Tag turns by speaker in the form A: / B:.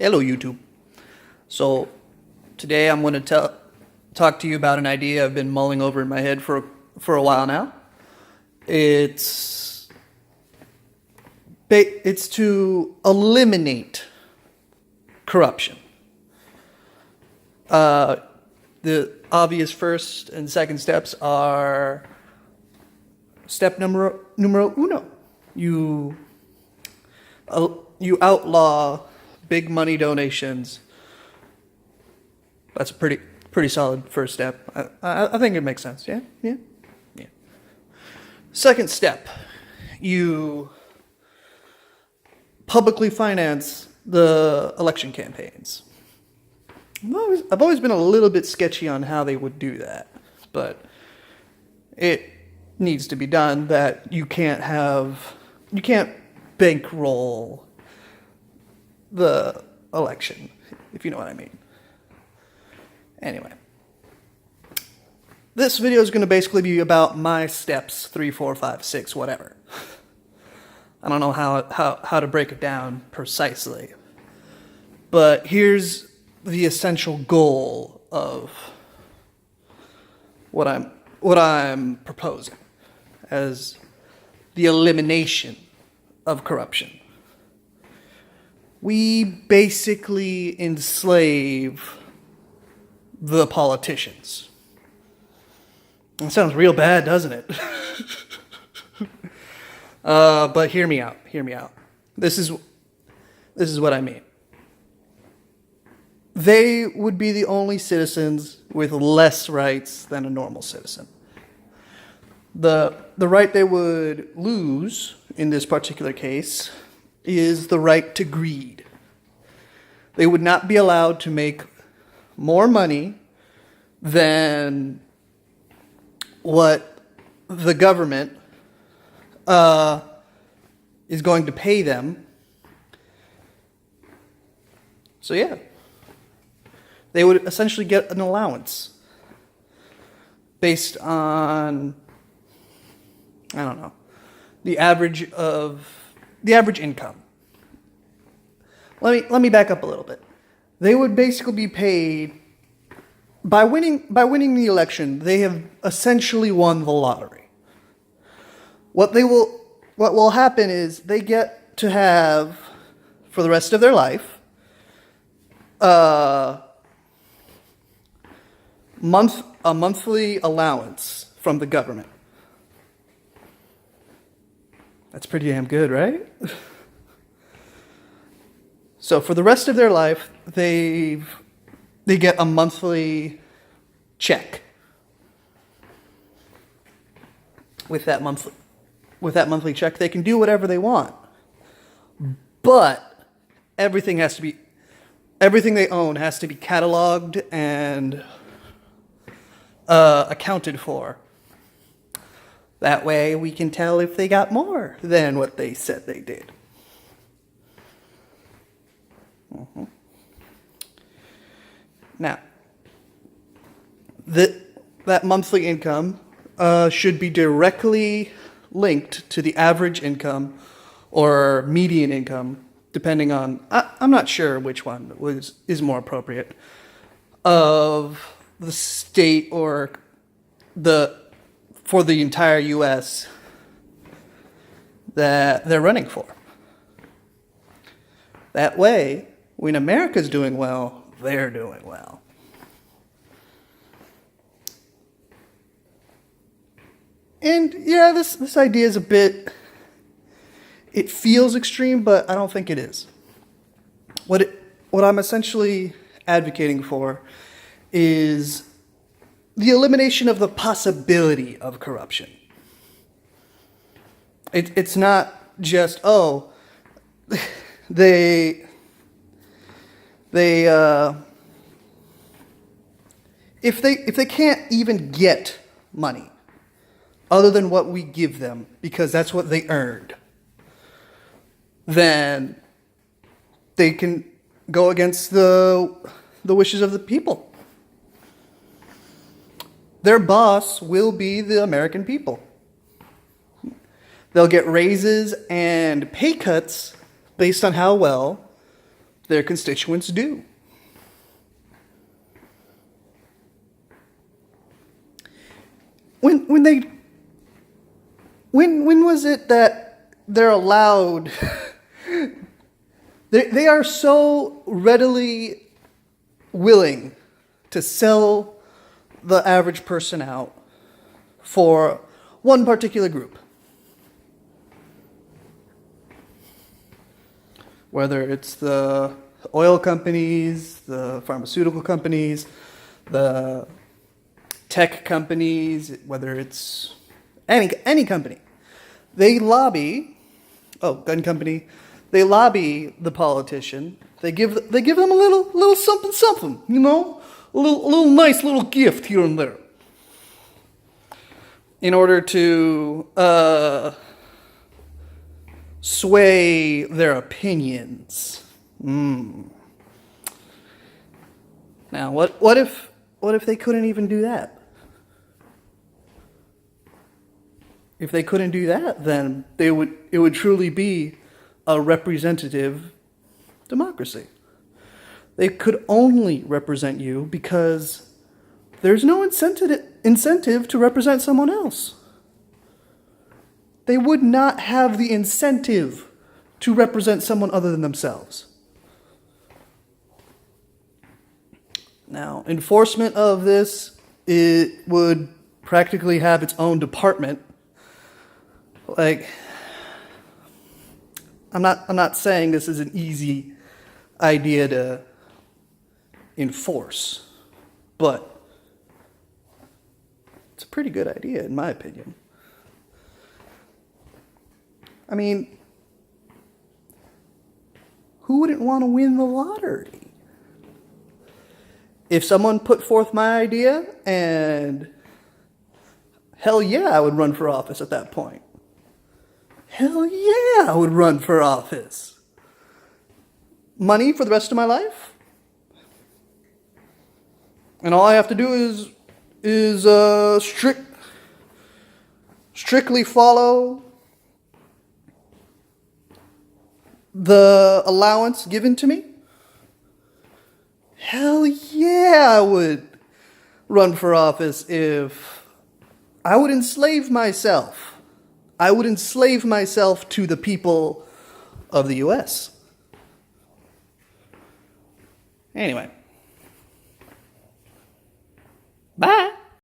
A: Hello, YouTube. So today I'm going to talk to you about an idea I've been mulling over in my head for a while now. It's to eliminate corruption. The obvious first and second steps are step numero uno. You outlaw big money donations. That's a pretty solid first step. I think it makes sense. Yeah. Second step, you publicly finance the election campaigns. I've always been a little bit sketchy on how they would do that, but it needs to be done. That you can't bankroll the election, if you know what I mean. Anyway, this video is going to basically be about my steps 3, 4, 5, 6, whatever. I don't know how to break it down precisely, but here's the essential goal of what I'm proposing as the elimination of corruption. We basically enslave the politicians. That sounds real bad, doesn't it? But hear me out. This is what I mean. They would be the only citizens with less rights than a normal citizen. The right they would lose in this particular case is the right to greed. They would not be allowed to make more money than what the government is going to pay them. So yeah, they would essentially get an allowance based on, I don't know, the average income. Let me back up a little bit. They would basically be paid by winning the election. They have essentially won the lottery. What will happen is they get to have, for the rest of their life, a monthly allowance from the government. That's pretty damn good, right? So for the rest of their life, they get a monthly check. With that monthly check, they can do whatever they want. But everything they own has to be cataloged and accounted for. That way we can tell if they got more than what they said they did. Now, that monthly income should be directly linked to the average income or median income, depending on, I'm not sure which one is more appropriate, of the state or for the entire U.S. that they're running for. That way, when America's doing well, they're doing well. And yeah, this idea is it feels extreme, but I don't think it is. What I'm essentially advocating for is the elimination of the possibility of corruption. It's not just, if they can't even get money other than what we give them because that's what they earned, then they can go against the wishes of the people. Their boss will be the American people. They'll get raises and pay cuts based on how well their constituents do. When was it that they're allowed? They are so readily willing to sell the average person out for one particular group. Whether it's the oil companies, the pharmaceutical companies, the tech companies, whether it's any company. They lobby, gun company, they lobby the politician. They give them a little something, you know? A little nice little gift here and there. In order to sway their opinions. Now, what if they couldn't even do that? If they couldn't do that, then it would truly be a representative democracy. They could only represent you because there's no incentive to represent someone else. They would not have the incentive to represent someone other than themselves. Now, enforcement of this, it would practically have its own department. Like, I'm not saying this is an easy idea to enforce, but it's a pretty good idea in my opinion. I mean, who wouldn't want to win the lottery? If someone put forth my idea, and hell yeah, I would run for office at that point. Hell yeah, I would run for office. Money for the rest of my life? And all I have to do is strictly follow the allowance given to me? Hell yeah, I would run for office if I would enslave myself. I would enslave myself to the people of the U.S. Anyway. Bye.